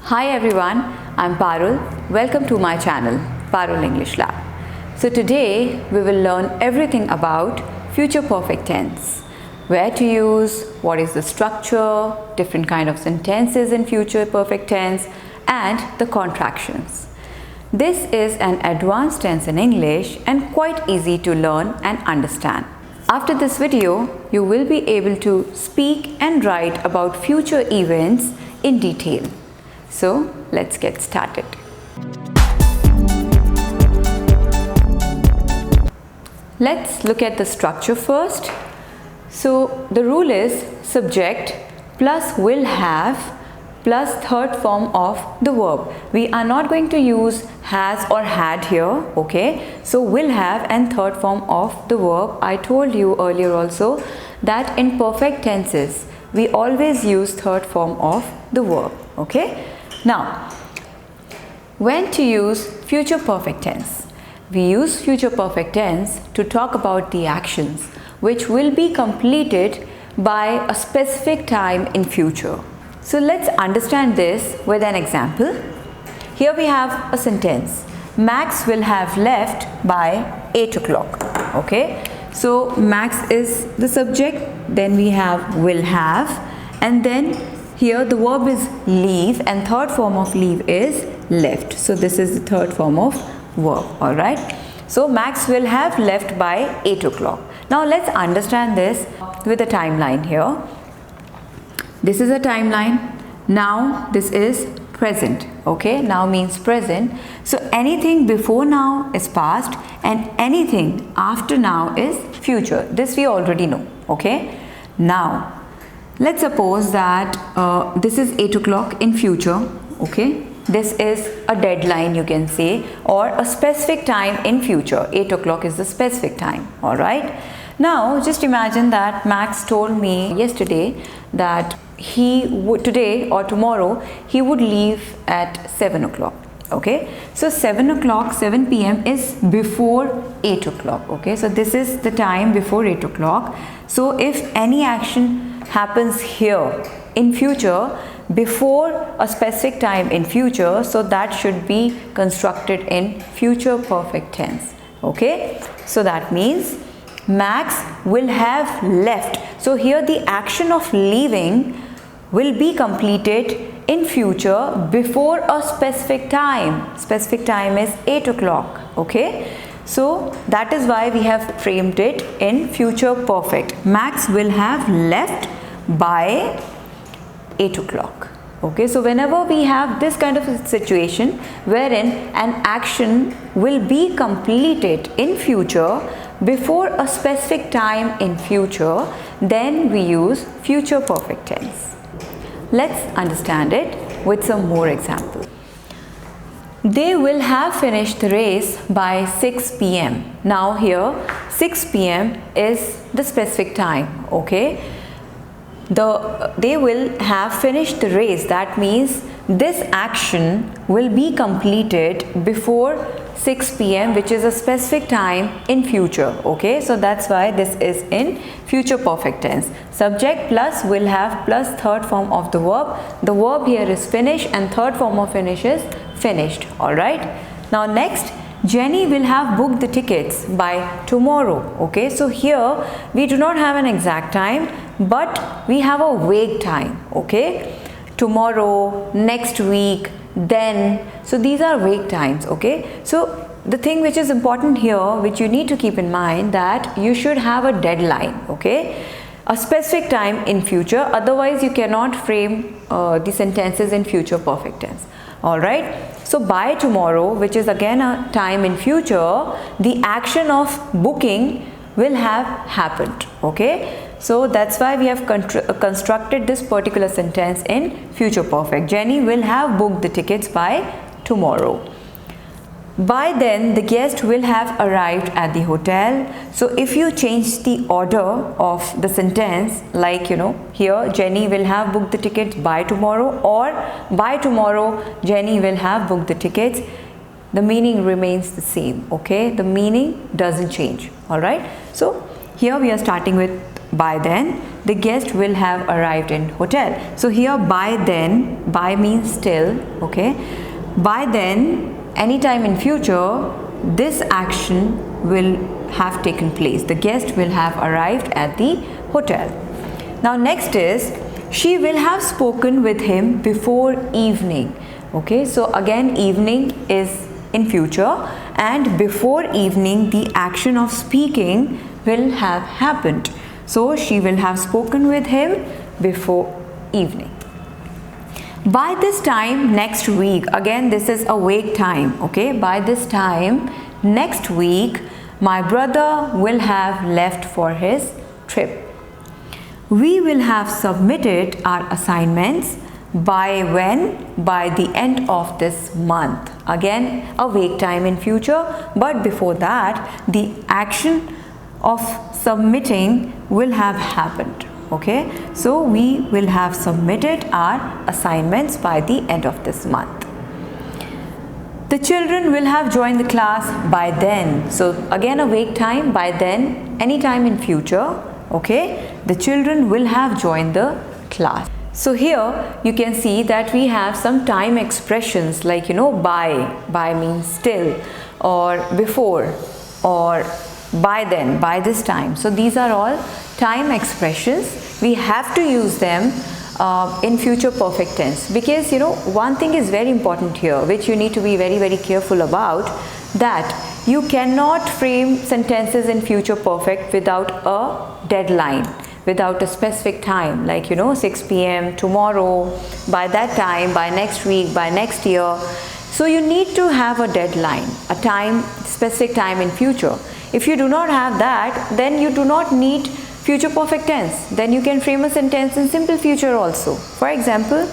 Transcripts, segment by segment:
Hi everyone, I'm Parul. Welcome to my channel, Parul English Lab. So today we will learn everything about future perfect tense. Where to use, what is the structure, different kind of sentences in future perfect tense, and the contractions. This is an advanced tense in English and quite easy to learn and understand. After this video, you will be able to speak and write about future events in detail. So, let's get started. Let's look at the structure first. So, the rule is subject plus will have plus third form of the verb. We are not going to use has or had here, okay? So, will have and third form of the verb. I told you earlier also that in perfect tenses, we always use third form of the verb, okay? Now, when to use future perfect tense? We use future perfect tense to talk about the actions which will be completed by a specific time in future. So let's understand this with an example. Here we have a sentence. Max will have left by 8 o'clock. Okay. So Max is the subject. Then we have will have. And then here the verb is leave and third form of leave is left. So this is the third form of verb. Alright. So Max will have left by 8 o'clock. Now let's understand this with a timeline here. This is a timeline. Now this is present. Okay, now means present. So anything before now is past and anything after now is future. This we already know. Okay, now let's suppose that this is 8 o'clock in future. Okay, this is a deadline, you can say, or a specific time in future. 8 o'clock is the specific time. All right. Now just imagine that Max told me yesterday that he would today or tomorrow he would leave at 7 o'clock. Okay, so 7 o'clock, 7 p.m. is before 8 o'clock. Okay, so this is the time before 8 o'clock. So if any action happens here in future before a specific time in future, so that should be constructed in future perfect tense. Okay, so that means Max will have left. So here the action of leaving will be completed in future before a specific time. Specific time is 8 o'clock. Okay, so that is why we have framed it in future perfect. Max will have left by 8 o'clock. Okay, so whenever we have this kind of a situation wherein an action will be completed in future before a specific time in future, then we use future perfect tense. Let's understand it with some more examples. They will have finished the race by 6 p.m. Now here 6 p.m. is the specific time. Okay, they will have finished the race. That means this action will be completed before 6 p.m. which is a specific time in future. Okay, so that's why this is in future perfect tense. Subject plus will have plus third form of the verb. The verb here is finish and third form of finish is finished. Alright, now next, Jenny will have booked the tickets by tomorrow. Okay, so here we do not have an exact time, but we have a vague time. Okay, tomorrow, next week, then. So these are vague times. Okay, so the thing which is important here, which you need to keep in mind, that you should have a deadline. Okay, a specific time in future, otherwise you cannot frame the sentences in future perfect tense. Alright, so by tomorrow, which is again a time in future, the action of booking will have happened. Okay, so that's why we have constructed this particular sentence in future perfect. Jenny will have booked the tickets by tomorrow. By then the guest will have arrived at the hotel. So if you change the order of the sentence, like here Jenny will have booked the tickets by tomorrow, or by tomorrow Jenny will have booked the tickets, the meaning remains the same. Okay, the meaning doesn't change. All right, so here we are starting with by then the guest will have arrived in hotel. So here by then, by means still, okay. By then, anytime in future, this action will have taken place. The guest will have arrived at the hotel. Now next is, she will have spoken with him before evening. Okay, so again evening is in future, and before evening the action of speaking will have happened. So she will have spoken with him before evening. By this time next week, again this is a wait time, okay. By this time next week, my brother will have left for his trip. We will have submitted our assignments by when? By the end of this month. Again a wait time in future, but before that the action of submitting will have happened. Okay, so we will have submitted our assignments by the end of this month. The children will have joined the class by then. So again a wait time, by then, anytime in future. Okay, the children will have joined the class. So here you can see that we have some time expressions like, by means still, or before, or by then, by this time. So these are all time expressions. We have to use them in future perfect tense, because one thing is very important here, which you need to be very, very careful about, that you cannot frame sentences in future perfect without a deadline, without a specific time, like 6 p.m. tomorrow, by that time, by next week, by next year. So you need to have a deadline, a time, specific time in future. If you do not have that, then you do not need future perfect tense. Then you can frame a sentence in simple future also. For example,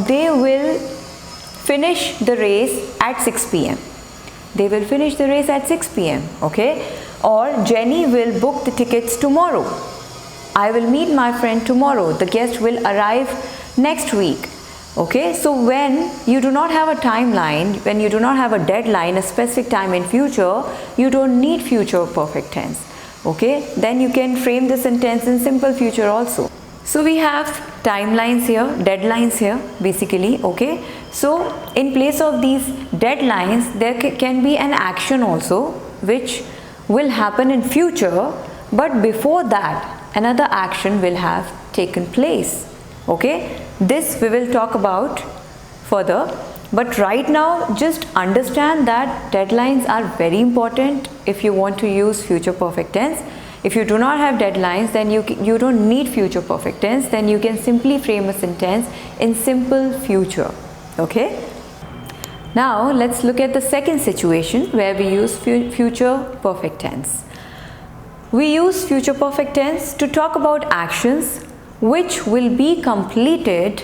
they will finish the race at 6 p.m. They will finish the race at 6 p.m. Okay, or Jenny will book the tickets tomorrow. I will meet my friend tomorrow. The guest will arrive next week. Okay, so when you do not have a timeline, when you do not have a deadline, a specific time in future, you don't need future perfect tense. Okay, then you can frame the sentence in simple future also. So we have timelines here, deadlines here basically. Okay, so in place of these deadlines, there can be an action also which will happen in future, but before that another action will have taken place. Okay, this we will talk about further, but right now just understand that deadlines are very important if you want to use future perfect tense. If you do not have deadlines, then you don't need future perfect tense, then you can simply frame a sentence in simple future. Okay, now let's look at the second situation where we use future perfect tense. We use future perfect tense to talk about actions which will be completed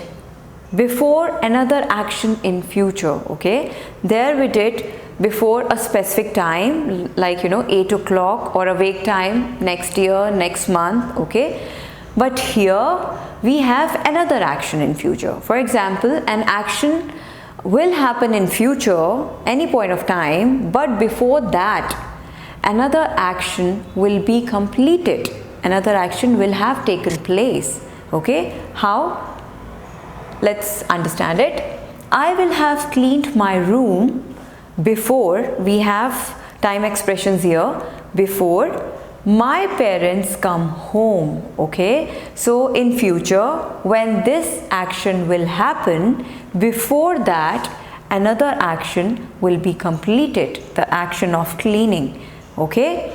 before another action in future. Okay, there we did before a specific time, like 8 o'clock, or a wait time next year, next month. Okay, but here we have another action in future. For example, an action will happen in future any point of time, but before that another action will be completed, another action will have taken place. Okay, how? Let's understand it. I will have cleaned my room before, we have time expressions here, before my parents come home. Okay, so in future when this action will happen, before that another action will be completed, the action of cleaning. Okay,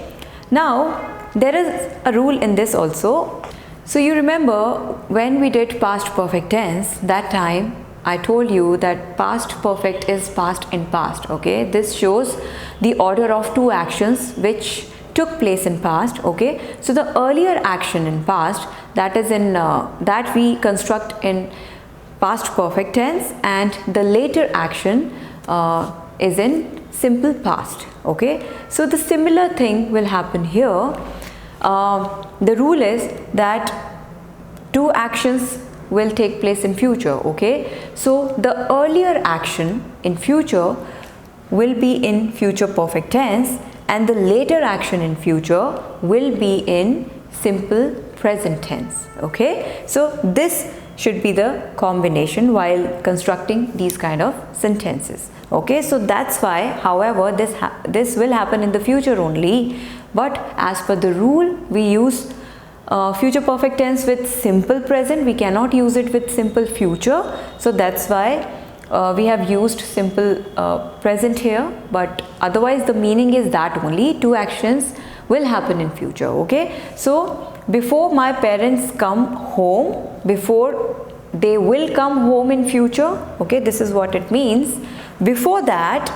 now there is a rule in this also. So you remember when we did past perfect tense, that time I told you that past perfect is past in past. Okay, this shows the order of two actions which took place in past. Okay, so the earlier action in past, that is in that we construct in past perfect tense, and the later action is in simple past. Okay, so the similar thing will happen here. The rule is that two actions will take place in future. Okay, so the earlier action in future will be in future perfect tense, and the later action in future will be in simple present tense. Okay, so this should be the combination while constructing these kind of sentences. Okay, so that's why, however, this will happen in the future only, but as per the rule we use future perfect tense with simple present. We cannot use it with simple future, so that's why we have used simple present here, but otherwise the meaning is that only two actions will happen in future. Okay, so before my parents come home, before they will come home in future, okay, this is what it means. Before that,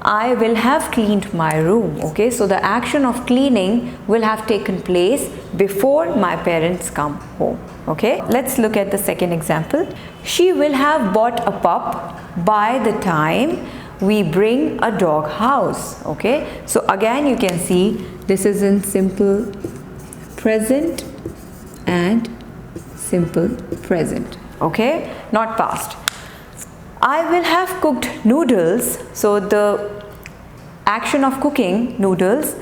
I will have cleaned my room. Okay, so the action of cleaning will have taken place before my parents come home. Okay, let's look at the second example. She will have bought a pup by the time we bring a dog house. Okay, so again you can see this is in simple present and simple present. Okay, not past. I will have cooked noodles. So the action of cooking noodles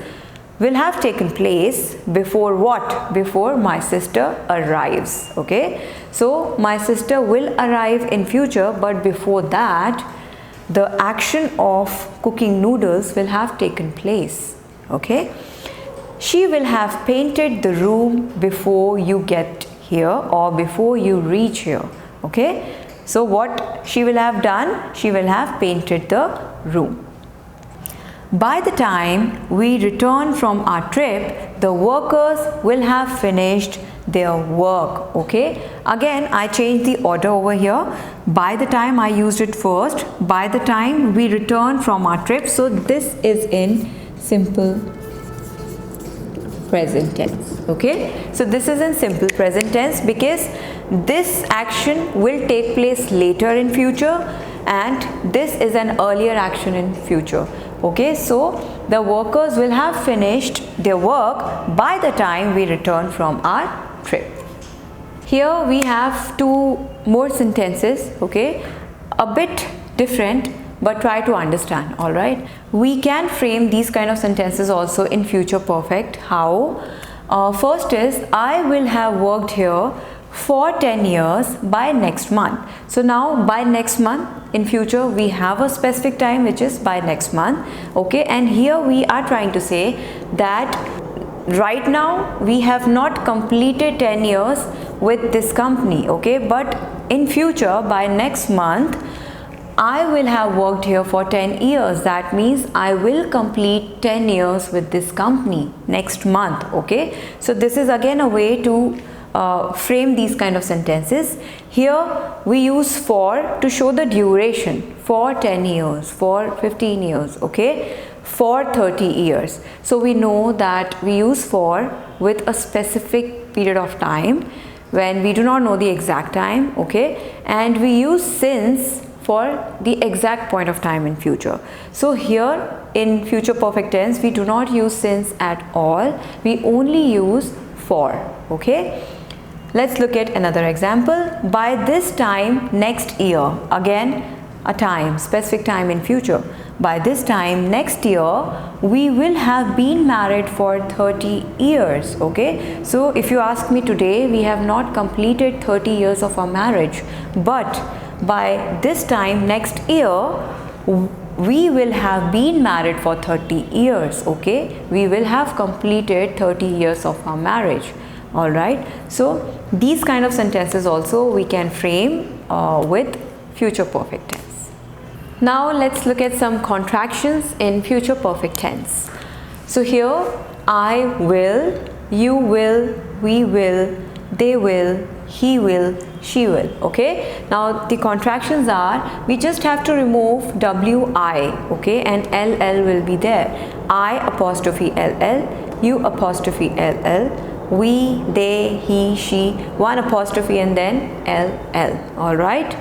will have taken place before what? Before my sister arrives. Okay, so my sister will arrive in future, but before that the action of cooking noodles will have taken place. Okay, she will have painted the room before you get here or before you reach here. Okay, so what she will have done? She will have painted the room. By the time we return from our trip, the workers will have finished their work. Okay, again I changed the order over here. By the time I used it first, by the time we return from our trip, so this is in simple present tense. Okay, so this is in simple present tense because this action will take place later in future and this is an earlier action in future. Okay, so the workers will have finished their work by the time we return from our trip. Here we have two more sentences. Okay, a bit different, but try to understand. All right, we can frame these kind of sentences also in future perfect. How? First is I will have worked here for 10 years by next month. So now by next month, in future we have a specific time which is by next month. Okay, and here we are trying to say that right now we have not completed 10 years with this company. Okay, but in future by next month I will have worked here for 10 years. That means I will complete 10 years with this company next month. Okay, so this is again a way to frame these kind of sentences. Here we use for to show the duration, for 10 years, for 15 years, okay, for 30 years. So we know that we use for with a specific period of time when we do not know the exact time. Okay, and we use since for the exact point of time in future. So here in future perfect tense we do not use since at all, we only use for. Okay, let's look at another example. By this time next year, again a time, specific time in future. By this time next year we will have been married for 30 years. Okay, so if you ask me today, we have not completed 30 years of our marriage, but by this time next year we will have been married for 30 years. Okay, we will have completed 30 years of our marriage. All right, so these kind of sentences also we can frame with future perfect tense. Now let's look at some contractions in future perfect tense. So here I will, you will, we will, they will, he will, she will. Okay, now the contractions are, we just have to remove wi, okay, and ll will be there. I apostrophe ll, you apostrophe ll, we, they, he, she, one apostrophe and then ll. All right,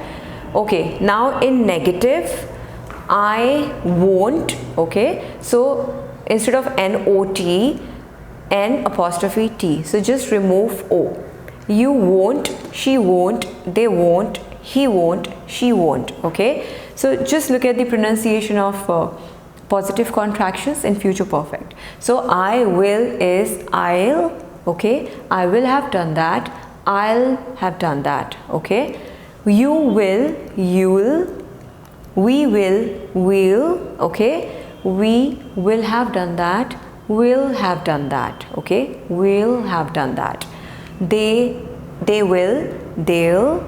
okay, now in negative I won't. Okay, so instead of not, n apostrophe t, so just remove o. You won't, she won't, they won't, he won't, she won't. Okay, so just look at the pronunciation of positive contractions in future perfect. So I will is I'll. Okay, I will have done that. I'll have done that. Okay, you will, you'll, we will, we'll. Okay, we will have done that. We'll have done that. Okay, we'll have done that. They will, they'll.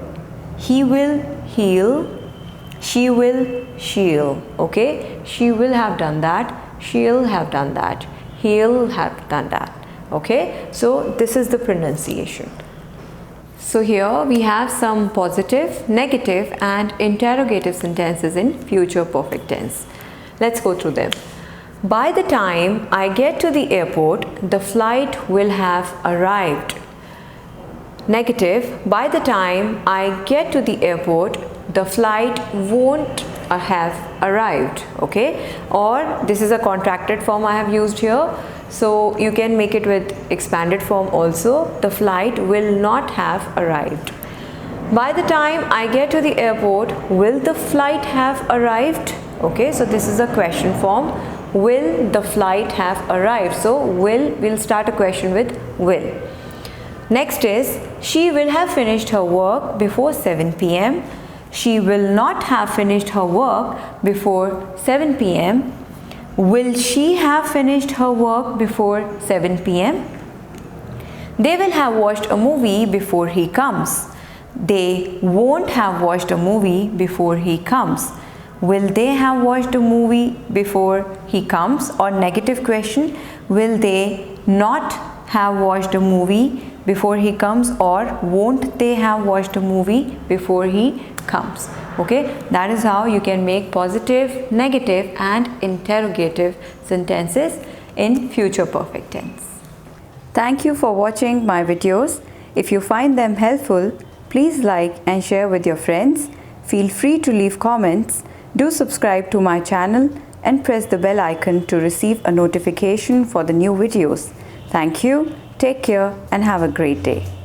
He will, he'll. She will, she'll. Okay, she will have done that. She'll have done that. He'll have done that. Okay, so this is the pronunciation. So here we have some positive, negative and interrogative sentences in future perfect tense. Let's go through them. By the time I get to the airport, the flight will have arrived. Negative, by the time I get to the airport, the flight won't have arrived. Okay, or this is a contracted form I have used here, so you can make it with expanded form also. The flight will not have arrived. By the time I get to the airport, will the flight have arrived? Okay, so this is a question form. Will the flight have arrived? So we'll start a question with will. Next is, she will have finished her work before 7 p.m. She will not have finished her work before 7 p.m. Will she have finished her work before 7 p.m.? They will have watched a movie before he comes. They won't have watched a movie before he comes. Will they have watched a movie before he comes? Or negative question, will they not have watched a movie before he comes, or won't they have watched a movie before he comes? Okay, that is how you can make positive, negative and interrogative sentences in future perfect tense. Thank you for watching my videos. If you find them helpful, please like and share with your friends. Feel free to leave comments. Do subscribe to my channel and press the bell icon to receive a notification for the new videos. Thank you. Take care and have a great day.